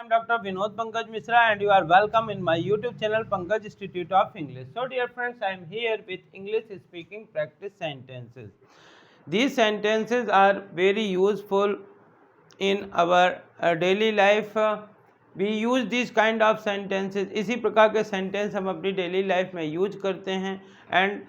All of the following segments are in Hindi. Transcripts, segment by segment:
I'm Dr. Vinod Pankaj Misra and you are welcome in my YouTube channel Pankaj Institute of English. So dear friends, I am here with English speaking practice sentences. These sentences are very useful in our daily life. We use these kind of sentences. इसी प्रकार के सेंटेंस हम अपनी डेली लाइफ में यूज करते हैं एंड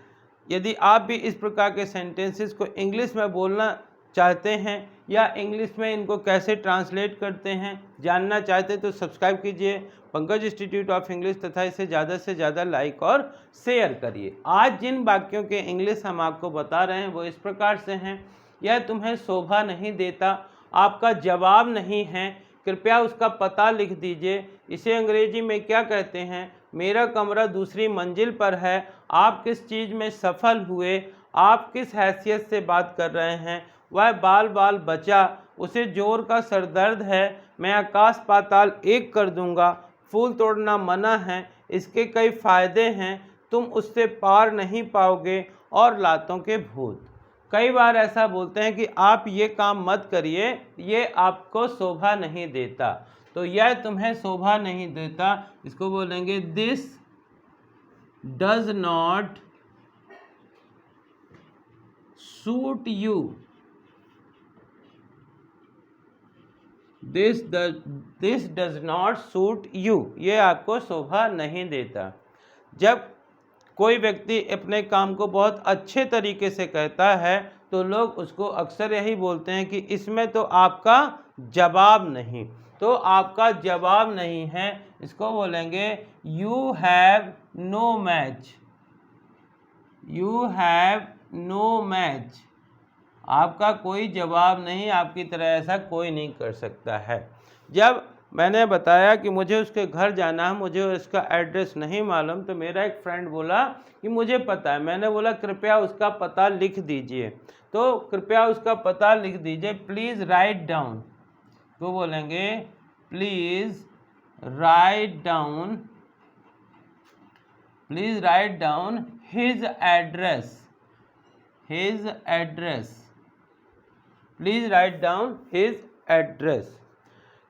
यदि आप भी इस प्रकार के सेंटेंसेस को इंग्लिश में बोलना चाहते हैं या इंग्लिश में इनको कैसे ट्रांसलेट करते हैं जानना चाहते हैं तो सब्सक्राइब कीजिए पंकज इंस्टीट्यूट ऑफ इंग्लिश तथा इसे ज़्यादा से ज़्यादा लाइक और शेयर करिए। आज जिन वाक्यों के इंग्लिश हम आपको बता रहे हैं वो इस प्रकार से हैं। यह तुम्हें शोभा नहीं देता, आपका जवाब नहीं है, कृपया उसका पता लिख दीजिए। इसे अंग्रेजी में क्या कहते हैं? मेरा कमरा दूसरी मंजिल पर है, आप किस चीज़ में सफल हुए, आप किस हैसियत से बात कर रहे हैं, वह बाल बाल बचा, उसे जोर का सरदर्द है, मैं आकाश पाताल एक कर दूंगा, फूल तोड़ना मना है, इसके कई फ़ायदे हैं, तुम उससे पार नहीं पाओगे और लातों के भूत। कई बार ऐसा बोलते हैं कि आप ये काम मत करिए, ये आपको शोभा नहीं देता। तो यह तुम्हें शोभा नहीं देता, इसको बोलेंगे this does not suit you. This does not suit you, ये आपको शोभा नहीं देता। जब कोई व्यक्ति अपने काम को बहुत अच्छे तरीके से कहता है तो लोग उसको अक्सर यही बोलते हैं कि इसमें तो आपका जवाब नहीं, तो आपका जवाब नहीं है, इसको बोलेंगे you have no match. You have no match, आपका कोई जवाब नहीं, आपकी तरह ऐसा कोई नहीं कर सकता है। जब मैंने बताया कि मुझे उसके घर जाना है, मुझे उसका एड्रेस नहीं मालूम, तो मेरा एक फ्रेंड बोला कि मुझे पता है। मैंने बोला कृपया उसका पता लिख दीजिए, तो कृपया उसका पता लिख दीजिए, प्लीज़ राइट डाउन। तो बोलेंगे please write down, please write down his address, his address, please write down his address.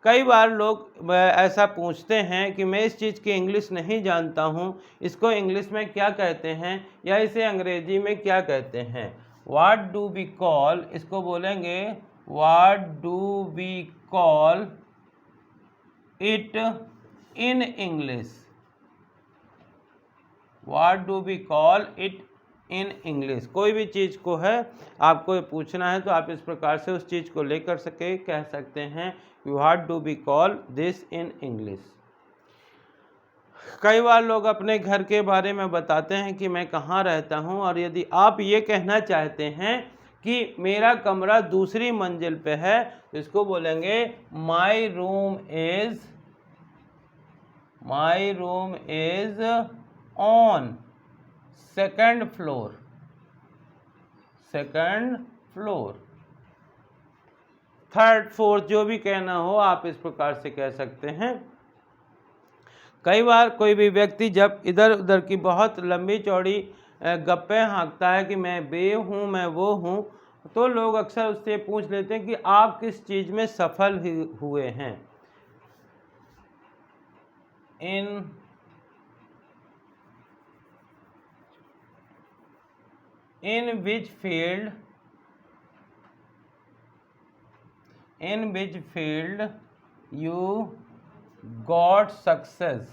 कई बार लोग ऐसा पूछते हैं कि मैं इस चीज़ की इंग्लिश नहीं जानता हूँ, इसको इंग्लिश में क्या कहते हैं या इसे अंग्रेजी में क्या कहते हैं। व्हाट डू वी कॉल, इसको बोलेंगे what do we call it in English. What do we call it in English. कोई भी चीज़ को है आपको पूछना है तो आप इस प्रकार से उस चीज़ को लेकर कह सकते हैं what do we call this in English. कई बार लोग अपने घर के बारे में बताते हैं कि मैं कहाँ रहता हूँ, और यदि आप ये कहना चाहते हैं कि मेरा कमरा दूसरी मंजिल पे है तो इसको बोलेंगे my room is on second floor, second floor, third fourth, जो भी कहना हो आप इस प्रकार से कह सकते हैं। कई बार कोई भी व्यक्ति जब इधर उधर की बहुत लंबी चौड़ी गप्पे हाँकता है कि मैं बे हूँ, मैं वो हूँ, तो लोग अक्सर उससे पूछ लेते हैं कि आप किस चीज़ में सफल हुए हैं। In which field you got success?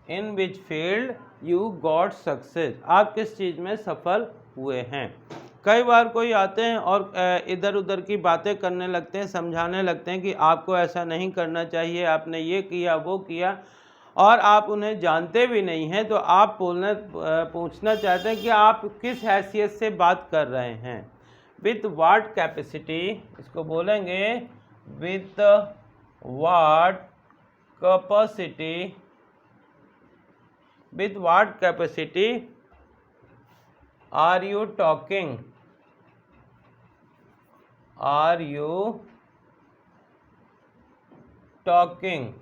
In which field you got success? आप किस चीज़ में सफल हुए हैं। कई बार कोई आते हैं और इधर उधर की बातें करने लगते हैं, समझाने लगते हैं कि आपको ऐसा नहीं करना चाहिए, आपने ये किया वो किया, और आप उन्हें जानते भी नहीं हैं, तो आप पूछना चाहते हैं कि आप किस हैसियत से बात कर रहे हैं। विथ वाट कैपेसिटी, इसको बोलेंगे with what capacity, with what capacity are you talking, are you talking,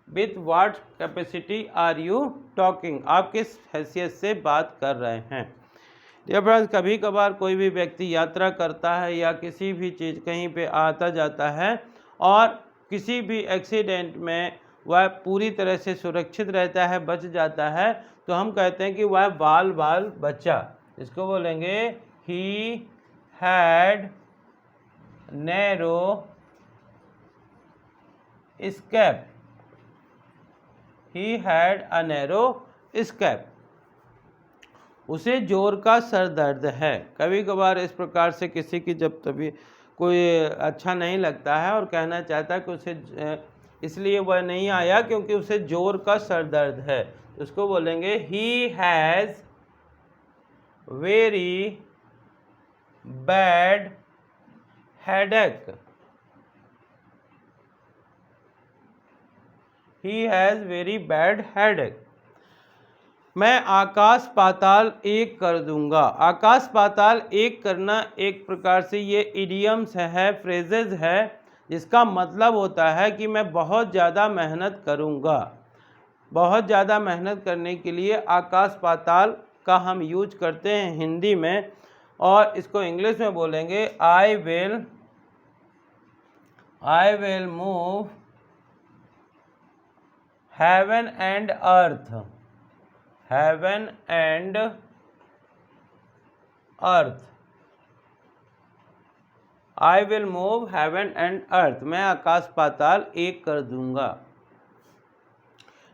with what capacity are you talking, आप किस हैसियत से बात कर रहे हैं। डियर फ्रेंड्स, कभी कभार कोई भी व्यक्ति यात्रा करता है या किसी भी चीज़ कहीं पे आता जाता है और किसी भी एक्सीडेंट में वह पूरी तरह से सुरक्षित रहता है, बच जाता है, तो हम कहते हैं कि वह बाल बाल बचा। इसको बोलेंगे he had narrow escape, he had a narrow escape। उसे जोर का सर दर्द है। कभी कभार इस प्रकार से किसी की जब तभी कोई अच्छा नहीं लगता है और कहना चाहता है कि उसे इसलिए वह नहीं आया क्योंकि उसे जोर का सर दर्द है, तो उसको बोलेंगे he has very bad headache. He has very bad headache। मैं आकाश पाताल एक कर दूंगा। आकाश पाताल एक करना एक प्रकार से ये इडियम्स है, फ्रेजेज है, जिसका मतलब होता है कि मैं बहुत ज़्यादा मेहनत करूंगा। बहुत ज़्यादा मेहनत करने के लिए आकाश पाताल का हम यूज करते हैं हिंदी में, और इसको इंग्लिश में बोलेंगे I will move heaven and earth। heaven and earth। I will move heaven and earth। मैं आकाश पाताल एक कर दूंगा।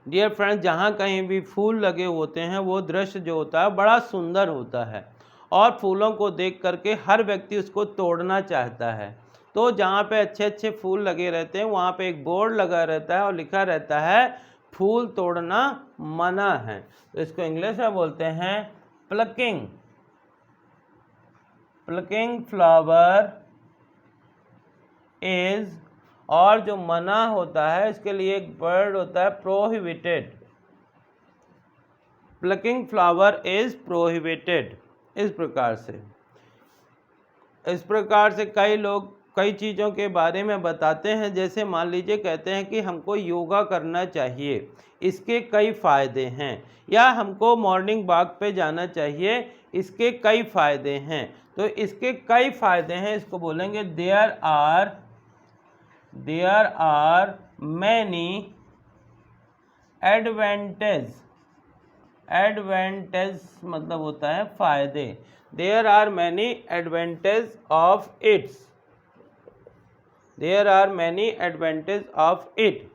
डियर फ्रेंड्स, जहाँ कहीं भी फूल लगे होते हैं वो दृश्य जो होता है बड़ा सुंदर होता है और फूलों को देख करके हर व्यक्ति उसको तोड़ना चाहता है। तो जहाँ पे अच्छे अच्छे फूल लगे रहते हैं वहाँ पे एक बोर्ड लगा रहता है और लिखा रहता है फूल तोड़ना मना है। तो इसको इंग्लिश में बोलते हैं प्लकिंग। प्लकिंग फ्लावर इज, और जो मना होता है इसके लिए एक वर्ड होता है prohibited. Plucking flower is prohibited. इस प्रकार से कई लोग कई चीज़ों के बारे में बताते हैं। जैसे मान लीजिए कहते हैं कि हमको योगा करना चाहिए, इसके कई फ़ायदे हैं, या हमको मॉर्निंग वॉक पे जाना चाहिए, इसके कई फ़ायदे हैं। तो इसके कई फ़ायदे हैं, इसको बोलेंगे there are many advantage. Advantage मतलब होता है फ़ायदे। There are many advantage of its. There are many advantage of it.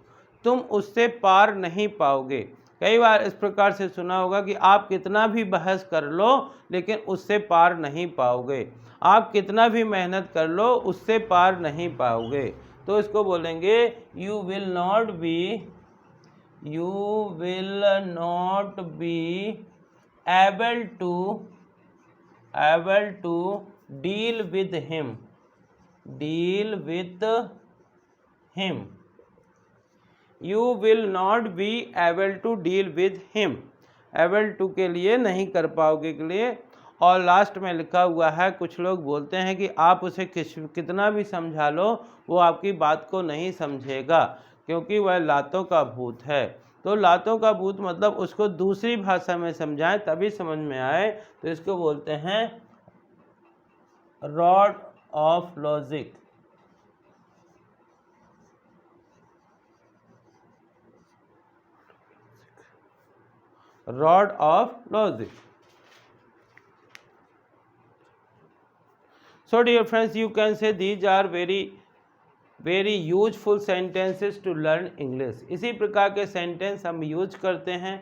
तुम उससे पार नहीं पाओगे। कई बार इस प्रकार से सुना होगा कि आप कितना भी बहस कर लो लेकिन उससे पार नहीं पाओगे, आप कितना भी मेहनत कर लो उससे पार नहीं पाओगे। तो इसको बोलेंगे you will not be able to deal with him. Deal with him. You will not be able to deal with him. Able to के लिए नहीं कर पाओगे के लिए। और लास्ट में लिखा हुआ है, कुछ लोग बोलते हैं कि आप उसे कितना भी समझा लो वो आपकी बात को नहीं समझेगा क्योंकि वह लातों का भूत है। तो लातों का भूत मतलब उसको दूसरी भाषा में समझाएं तभी समझ में आए, तो इसको बोलते हैं rod of logic. Rod of logic. So dear friends, you can say these are very useful sentences to learn English। इसी प्रकार के सेंटेंस हम यूज करते हैं।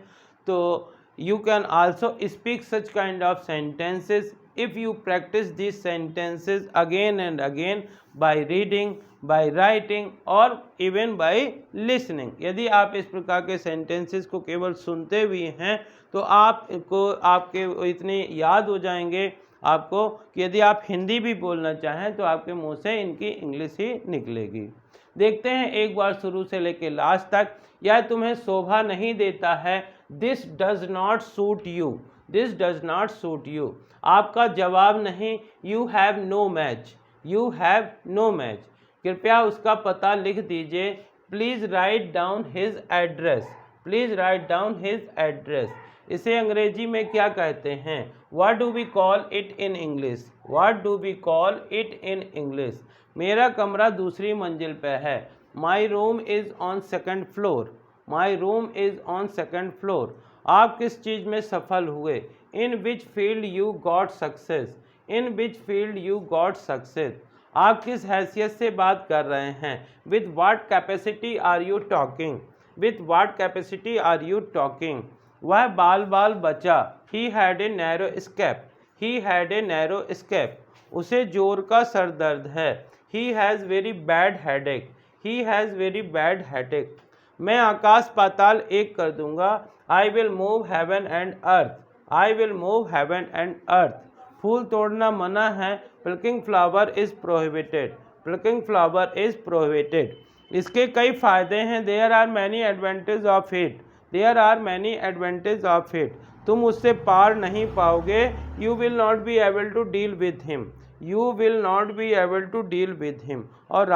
तो you can also speak such kind of sentences if you practice these sentences again and again by reading, by writing or even by listening। यदि आप इस प्रकार के sentences को केवल सुनते हुए हैं तो आपके इतने याद हो जाएंगे आपको कि यदि आप हिंदी भी बोलना चाहें तो आपके मुंह से इनकी इंग्लिश ही निकलेगी। देखते हैं एक बार शुरू से लेकर लास्ट तक। यह तुम्हें शोभा नहीं देता है। This does not suit you. This does not suit you. आपका जवाब नहीं। You have no match. You have no match. कृपया उसका पता लिख दीजिए। Please write down his address. Please write down his address. इसे अंग्रेजी में क्या कहते हैं? What do we call it in English? What do we call it in English? मेरा कमरा दूसरी मंजिल पे है. My room is on second floor. My room is on second floor. आप किस चीज़ में सफल हुए? In which field you got success? In which field you got success? आप किस हैसियत से बात कर रहे हैं? With what capacity are you talking? With what capacity are you talking? वह बाल बाल बचा. He had a narrow escape. He had a narrow escape. उसे जोर का सर दर्द है. He has very bad headache. He has very bad headache. मैं आकाश पाताल एक कर दूंगा. I will move heaven and earth. I will move heaven and earth. फूल तोड़ना मना है. Plucking flower is prohibited. Plucking flower is prohibited. इसके कई फ़ायदे हैं. There are many advantages of it. There are many advantages of it. तुम उससे पार नहीं पाओगे. You will not be able to deal with him. You will not be able to deal with him. और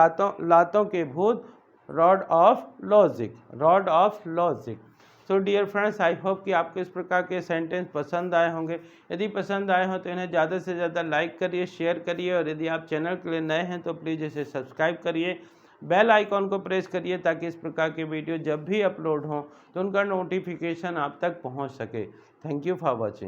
लातों के भूत rod of logic. Rod of logic. So dear friends, I hope कि आपको इस प्रकार के सेंटेंस पसंद आए होंगे. यदि पसंद आए हों तो इन्हें ज़्यादा से ज़्यादा लाइक करिए, शेयर करिए, और यदि आप चैनल के लिए नए हैं तो प्लीज़ इसे सब्सक्राइब करिए, बेल आइकॉन को प्रेस करिए ताकि इस प्रकार के वीडियो जब भी अपलोड हों तो उनका नोटिफिकेशन आप तक पहुंच सके. Thank you for watching.